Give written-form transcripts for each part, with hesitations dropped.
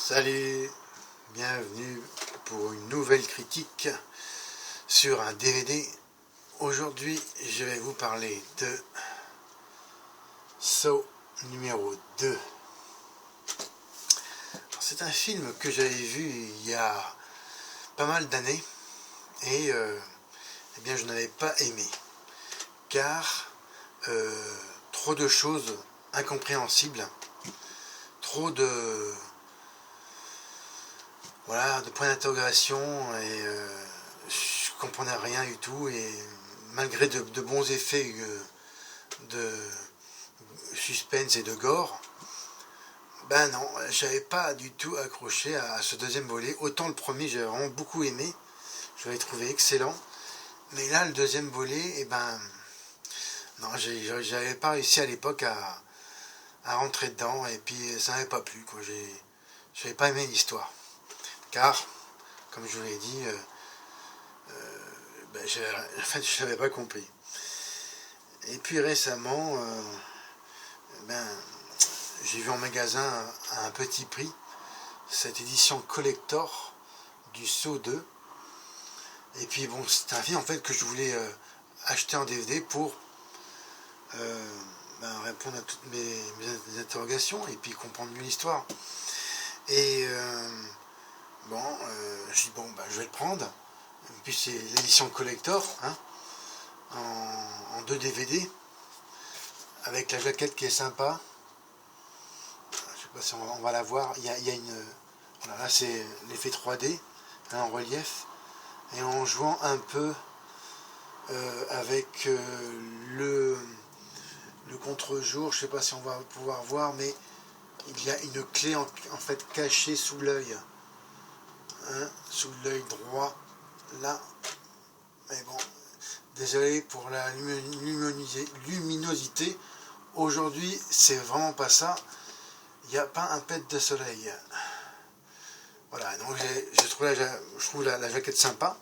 Salut, bienvenue pour une nouvelle critique sur un DVD. Aujourd'hui, je vais vous parler de Saw numéro 2. C'est un film que j'avais vu il y a pas mal d'années et eh bien je n'avais pas aimé car trop de choses incompréhensibles, trop de points d'interrogation et je comprenais rien du tout, et malgré de bons effets de suspense et de gore, ben non, j'avais pas du tout accroché à ce deuxième volet. Autant le premier j'avais vraiment beaucoup aimé, je l'avais trouvé excellent, mais là le deuxième volet, eh ben non, j'avais pas réussi à l'époque à rentrer dedans, et puis ça m'avait pas plu quoi. J'avais pas aimé l'histoire car, comme je vous l'ai dit, en fait, je n'avais pas compris. Et puis récemment, j'ai vu en magasin à un petit prix cette édition collector du Saw 2. Et puis bon, c'est un film en fait que je voulais acheter en DVD pour répondre à toutes mes interrogations et puis comprendre mieux l'histoire. Et je dis je vais le prendre. Et puis c'est l'édition collector, hein, en 2 DVD, avec la jaquette qui est sympa. Je sais pas si on va la voir. Il y a une, voilà, là c'est l'effet 3D, hein, en relief, et en jouant un peu avec le contre-jour. Je sais pas si on va pouvoir voir, mais il y a une clé en fait cachée sous l'œil, hein, sous l'œil droit là. Mais bon, désolé pour la luminosité. Aujourd'hui, c'est vraiment pas ça. Il n'y a pas un pet de soleil. Voilà, donc je trouve la jaquette sympa.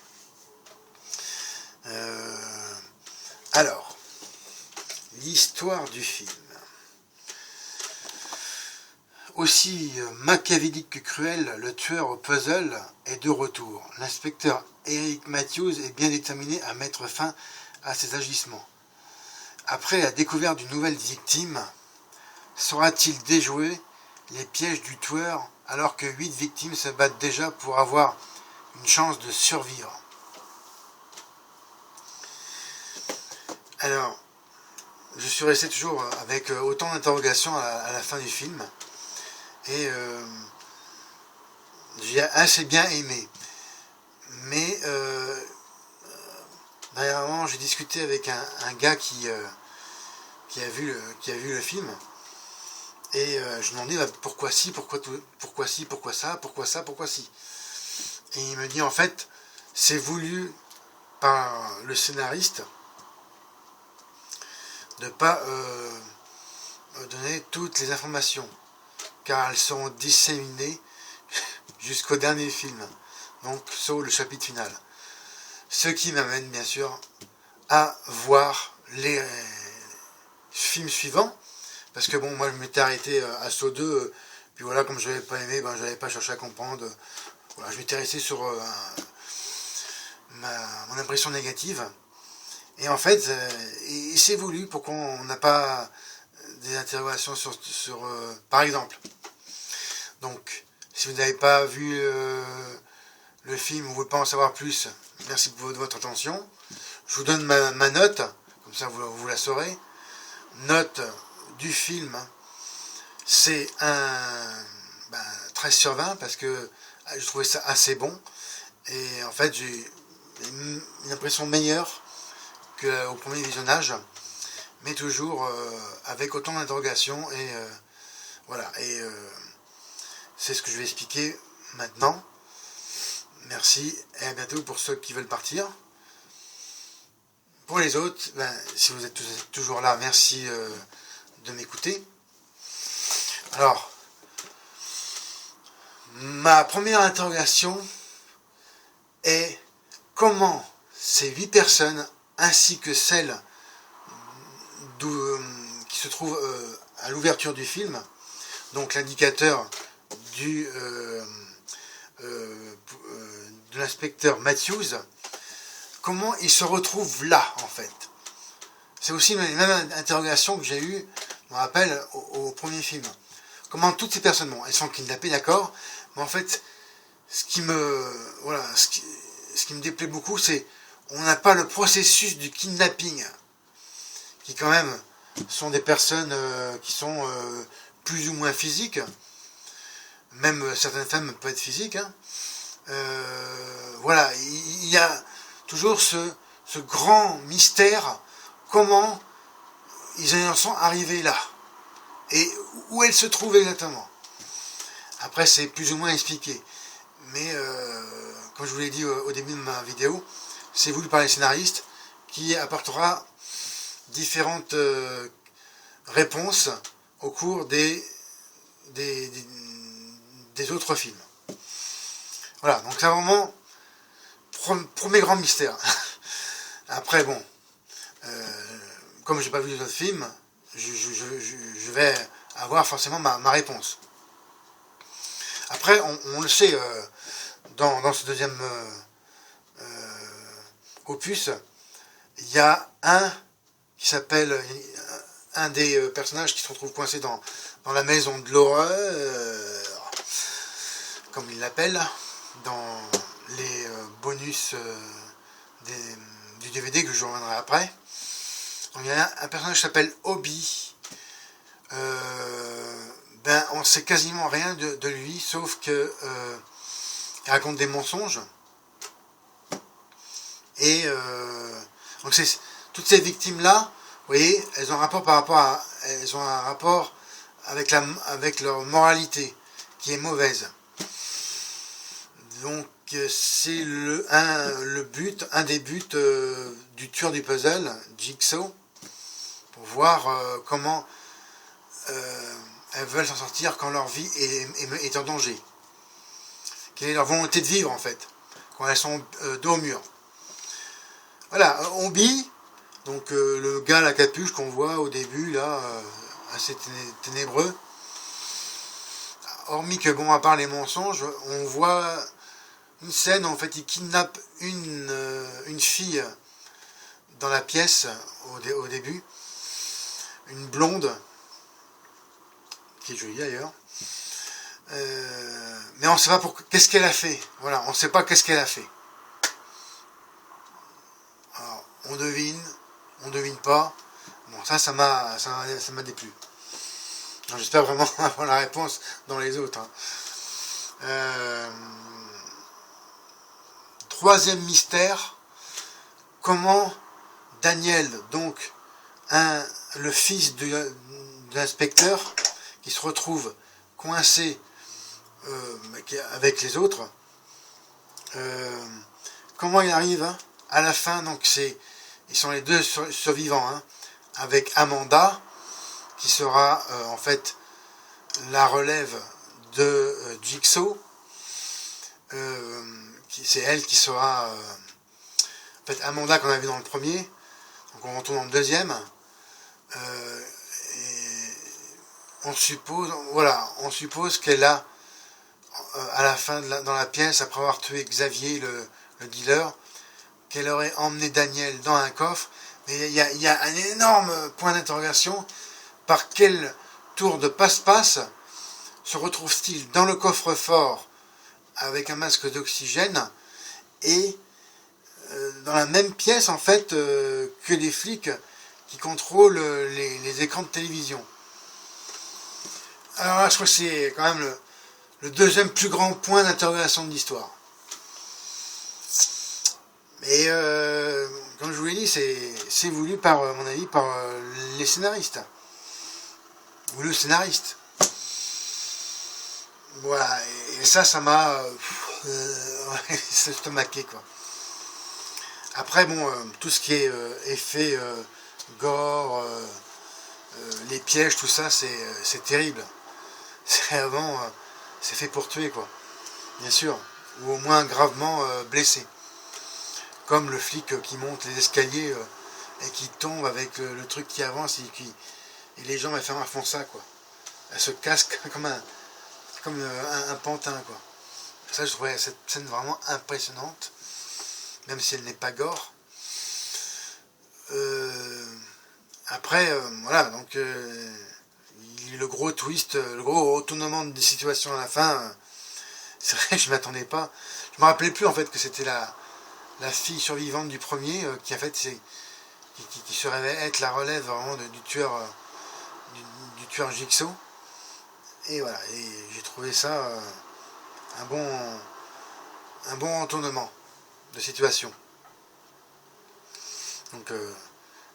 Alors, l'histoire du film. Aussi machiavélique que cruel, le tueur au puzzle est de retour. L'inspecteur Eric Matthews est bien déterminé à mettre fin à ses agissements. Après la découverte d'une nouvelle victime, saura-t-il déjouer les pièges du tueur alors que 8 victimes se battent déjà pour avoir une chance de survivre? Alors, je suis resté toujours avec autant d'interrogations à la fin du film. Et j'ai assez bien aimé. Mais dernièrement, j'ai discuté avec un gars qui a vu le film. Et je lui demandais pourquoi ci, pourquoi ci, pourquoi ça, pourquoi ci. Et il me dit en fait, c'est voulu par le scénariste de ne pas donner toutes les informations, car elles sont disséminées jusqu'au dernier film, donc sauf le chapitre final. Ce qui m'amène bien sûr à voir les films suivants, parce que bon, moi je m'étais arrêté à Saw 2, puis voilà, comme je n'avais pas aimé, je n'avais pas cherché à comprendre, voilà, je m'étais resté sur mon impression négative. Et en fait, c'est voulu pour qu'on n'a pas des interrogations sur par exemple. Donc, si vous n'avez pas vu le film, ou vous ne voulez pas en savoir plus, merci de votre attention. Je vous donne ma note, comme ça vous la saurez. Note du film, c'est un 13 sur 20, parce que je trouvais ça assez bon. Et en fait, j'ai une impression meilleure qu'au premier visionnage, mais toujours avec autant d'interrogations. Et voilà, et c'est ce que je vais expliquer maintenant. Merci, et à bientôt pour ceux qui veulent partir. Pour les autres, si vous êtes toujours là, merci de m'écouter. Alors, ma première interrogation est comment ces 8 personnes, ainsi que celles qui se trouvent à l'ouverture du film, donc l'indicateur de l'inspecteur Matthews, comment il se retrouve là, en fait. C'est aussi les mêmes interrogations que j'ai eues, je me rappelle, au premier film. Comment toutes ces personnes, bon, elles sont kidnappées, d'accord, mais en fait, ce qui me déplaît beaucoup, c'est on n'a pas le processus du kidnapping, qui quand même sont des personnes qui sont plus ou moins physiques, même certaines femmes peuvent être physiques, hein. Voilà, il y a toujours ce grand mystère, comment ils en sont arrivés là, et où elles se trouvent exactement. Après, c'est plus ou moins expliqué, mais comme je vous l'ai dit au début de ma vidéo, c'est voulu par les scénaristes qui apportera différentes réponses au cours des autres films. Voilà, donc c'est vraiment premier grand mystère. Après, bon, comme j'ai pas vu les autres films, je vais avoir forcément ma réponse. Après, on le sait, dans ce deuxième opus, il y a qui s'appelle un des personnages qui se retrouve coincé dans la maison de l'horreur, comme il l'appelle, dans les bonus du DVD que je reviendrai après. Donc, il y a un personnage qui s'appelle Obi. On sait quasiment rien de lui, sauf que il raconte des mensonges. Et donc toutes ces victimes-là, vous voyez, elles ont un rapport avec leur moralité, qui est mauvaise. Donc c'est un des buts du tueur du puzzle, Jigsaw, pour voir comment elles veulent s'en sortir quand leur vie est en danger. Quelle est leur volonté de vivre, en fait, quand elles sont dos au mur. Voilà, Obi, donc le gars à la capuche qu'on voit au début, là, assez ténébreux. Hormis que, bon, à part les mensonges, on voit une scène, en fait, il kidnappe une fille dans la pièce, au début, une blonde, qui est jolie d'ailleurs, mais on ne sait pas qu'est-ce qu'elle a fait. Voilà, on ne sait pas qu'est-ce qu'elle a fait. Alors, on devine pas. Bon, ça m'a déplu. J'espère vraiment avoir la réponse dans les autres. Hein. Troisième mystère, comment Daniel, donc le fils de l'inspecteur, qui se retrouve coincé avec les autres, comment il arrive, hein, à la fin, donc ils sont les deux survivants, hein, avec Amanda, qui sera en fait la relève de Jigsaw, c'est elle qui sera en fait Amanda qu'on a vu dans le premier, donc on retourne dans le deuxième, et on suppose qu'elle a à la fin dans la pièce, après avoir tué Xavier le dealer, qu'elle aurait emmené Daniel dans un coffre, mais il y a un énorme point d'interrogation. Par quel tour de passe-passe se retrouve-t-il dans le coffre-fort avec un masque d'oxygène et dans la même pièce, en fait, que les flics qui contrôlent les écrans de télévision? Alors là, je crois que c'est quand même le deuxième plus grand point d'interrogation de l'histoire. Mais comme je vous l'ai dit, c'est voulu par, à mon avis, par les scénaristes. Ou le scénariste. Voilà, et ça m'a estomaqué, quoi. Après, bon, tout ce qui est effet gore, les pièges, tout ça, c'est terrible. C'est vraiment, c'est fait pour tuer, quoi. Bien sûr. Ou au moins gravement blessé. Comme le flic qui monte les escaliers et qui tombe avec le truc qui avance et les gens font ça, quoi. Elle se casse comme un pantin, quoi. Ça, je trouvais cette scène vraiment impressionnante, même si elle n'est pas gore. Après, voilà, donc le gros twist, le gros retournement des situations à la fin, c'est vrai que je ne m'attendais pas. Je me rappelais plus en fait que c'était la fille survivante du premier, qui en fait qui se révèle être la relève vraiment du tueur du tueur Jigsaw. Et voilà, et j'ai trouvé ça un bon retournement de situation. Donc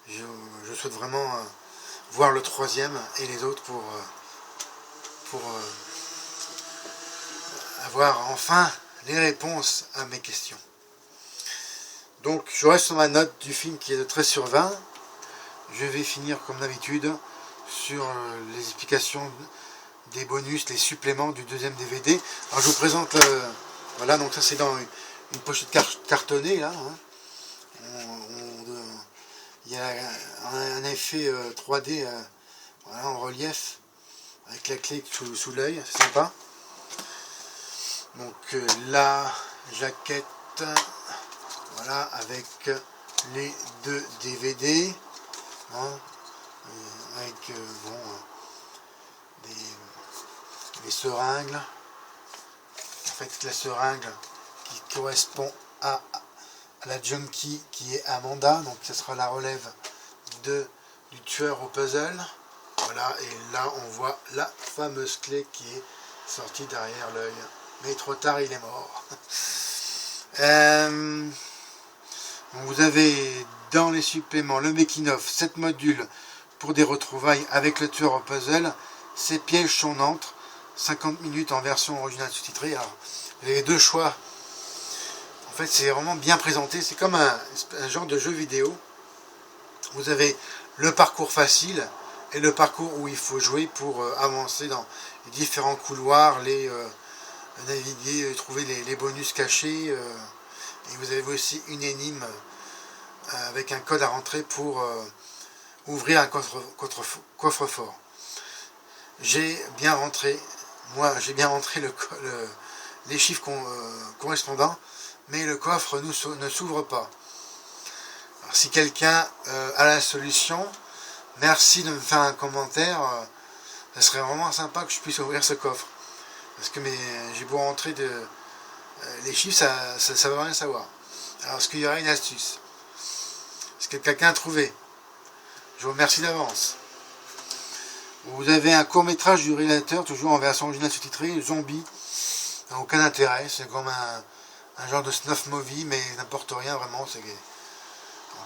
je souhaite vraiment voir le troisième et les autres pour avoir enfin les réponses à mes questions. Donc je reste sur ma note du film qui est de 13 sur 20. Je vais finir comme d'habitude sur les explications des bonus, les suppléments du deuxième DVD. Alors je vous présente, voilà, donc ça c'est dans une pochette cartonnée là. Hein. Il y a un effet 3D voilà, en relief avec la clé sous l'œil, c'est sympa. Donc la jaquette, voilà, avec les deux DVD, hein, avec bon, des seringues. En fait, la seringue qui correspond à la junkie qui est Amanda, donc ce sera la relève du tueur au puzzle. Voilà, et là on voit la fameuse clé qui est sortie derrière l'œil. Mais trop tard, il est mort. Vous avez dans les suppléments le making-of, 7 modules pour des retrouvailles avec le tueur au puzzle. Ces pièges sont entre 50 minutes en version originale sous-titrée. Alors, vous avez deux choix. En fait, c'est vraiment bien présenté. C'est comme un genre de jeu vidéo. Vous avez le parcours facile et le parcours où il faut jouer pour avancer dans les différents couloirs, naviguer, trouver les bonus cachés. Et vous avez aussi une énigme avec un code à rentrer pour ouvrir un coffre-fort. J'ai bien rentré les chiffres correspondants, mais le coffre ne s'ouvre pas. Alors, si quelqu'un a la solution, merci de me faire un commentaire. Ça serait vraiment sympa que je puisse ouvrir ce coffre. Parce que j'ai beau rentrer les chiffres, ça ne veut rien savoir. Alors, est-ce qu'il y aurait une astuce? Est-ce que quelqu'un a trouvé? Je vous remercie d'avance. Vous avez un court-métrage du réalisateur, toujours en version originale sous-titrée, Zombie. Ça n'a aucun intérêt, c'est comme un genre de snuff movie, mais n'importe rien vraiment. En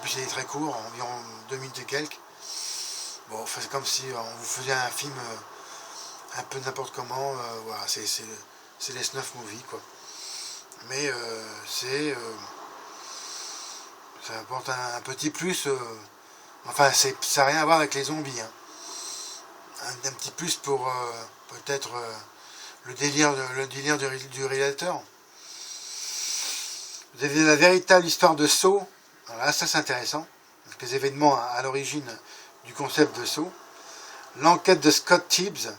plus, il est très court, environ 2 minutes et quelques. Bon, c'est comme si on vous faisait un film un peu n'importe comment. Voilà, c'est les snuff movies, quoi. Mais ça apporte un petit plus. Enfin, ça n'a rien à voir avec les zombies. Hein. Un petit plus pour peut-être le délire du réalisateur. Vous avez la véritable histoire de Saw. Alors là, ça c'est intéressant. Les événements à l'origine du concept de Saw. L'enquête de Scott Tibbs.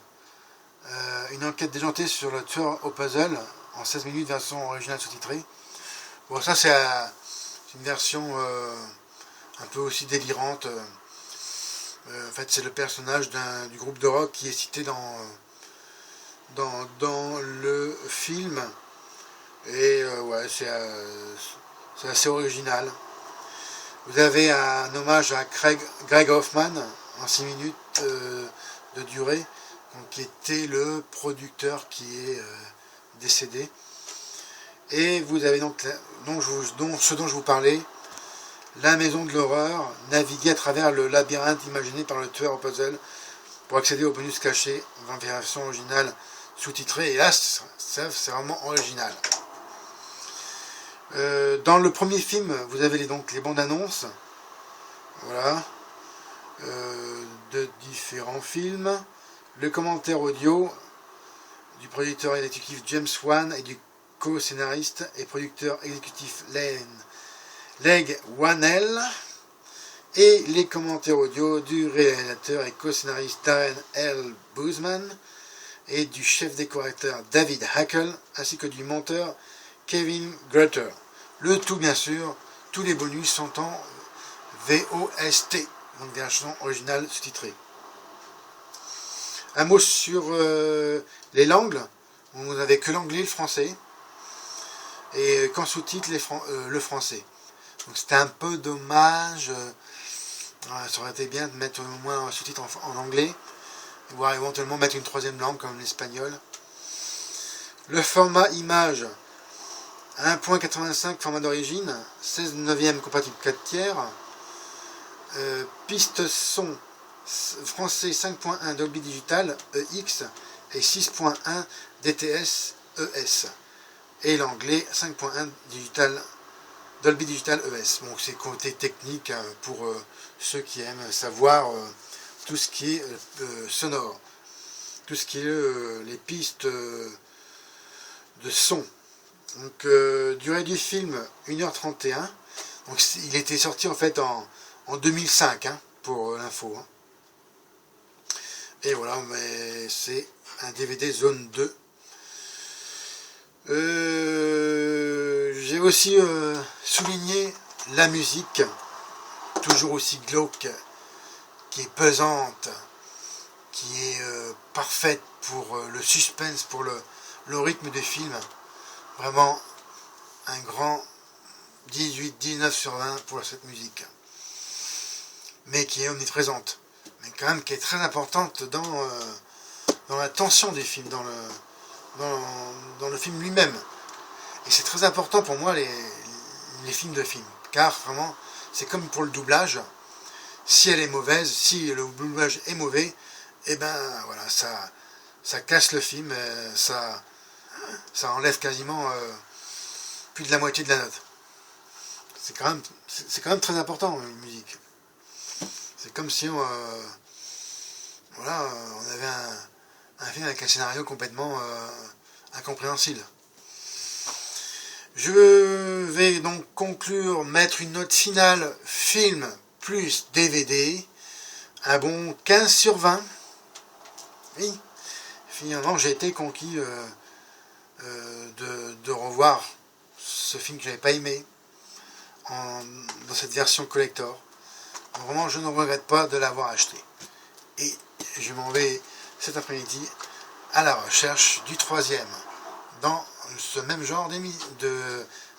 Une enquête déjantée sur le tueur au puzzle en 16 minutes, version originale sous-titrée. Bon, ça c'est une version un peu aussi délirante. En fait, c'est le personnage du groupe de rock qui est cité dans le film. Et ouais, c'est assez original. Vous avez un hommage à Greg Hoffman en 6 minutes de durée, donc, qui était le producteur qui est décédé. Et vous avez donc ce dont je vous parlais, la maison de l'horreur, naviguer à travers le labyrinthe imaginé par le tueur au puzzle pour accéder au bonus caché en version originale sous-titrée. Et là, c'est vraiment original. Dans le premier film, vous avez donc les bandes annonces, voilà, de différents films, le commentaire audio du producteur exécutif James Wan et du co-scénariste et producteur exécutif Leg Whannell, et les commentaires audio du réalisateur et co-scénariste Darren L. Bousman, et du chef décorateur David Hackel, ainsi que du monteur Kevin Grutter. Le tout, bien sûr, tous les bonus sont en VOST, donc version originale sous-titrée. Un mot sur les langues. On n'avait que l'anglais et le français, et qu'en sous-titre le français. Donc c'était un peu dommage. Ça aurait été bien de mettre au moins un sous-titre en anglais, voire éventuellement mettre une troisième langue comme l'espagnol. Le format image, 1.85 format d'origine, 16/9 compatible 4 tiers. Piste son français 5.1 Dolby Digital EX et 6.1 DTS ES. Et l'anglais 5.1 Dolby Digital ES. Donc c'est côté technique pour ceux qui aiment savoir tout ce qui est sonore, tout ce qui est les pistes de son. Donc durée du film 1h31. Donc il était sorti en fait en 2005 pour l'info. Et voilà, mais c'est un DVD zone 2. J'ai aussi souligné la musique, toujours aussi glauque, qui est pesante, qui est parfaite pour le suspense, pour le rythme du film. Vraiment un grand 18-19 sur 20 pour cette musique. Mais qui est omniprésente. Mais quand même qui est très importante dans la tension du film, dans le film lui-même. Et c'est très important pour moi les films de films. Car vraiment, c'est comme pour le doublage. Si elle est mauvaise, si le doublage est mauvais, et ben voilà, ça casse le film, ça enlève quasiment plus de la moitié de la note. C'est quand même très important, une musique. C'est comme si on avait un film avec un scénario complètement incompréhensible. Je vais donc conclure, mettre une note finale film plus DVD, un bon 15 sur 20. Oui, finalement j'ai été conquis de revoir ce film que je n'avais pas aimé dans cette version collector. Vraiment, je ne regrette pas de l'avoir acheté. Et je m'en vais cet après-midi à la recherche du troisième dans ce même genre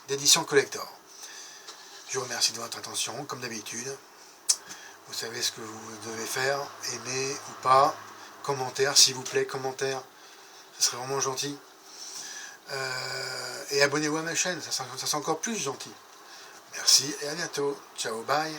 d'édition collector. Je vous remercie de votre attention, comme d'habitude. Vous savez ce que vous devez faire, aimer ou pas, commentaire, s'il vous plaît, commentaire, ce serait vraiment gentil. Et abonnez-vous à ma chaîne, ça sera encore plus gentil. Merci et à bientôt. Ciao, bye.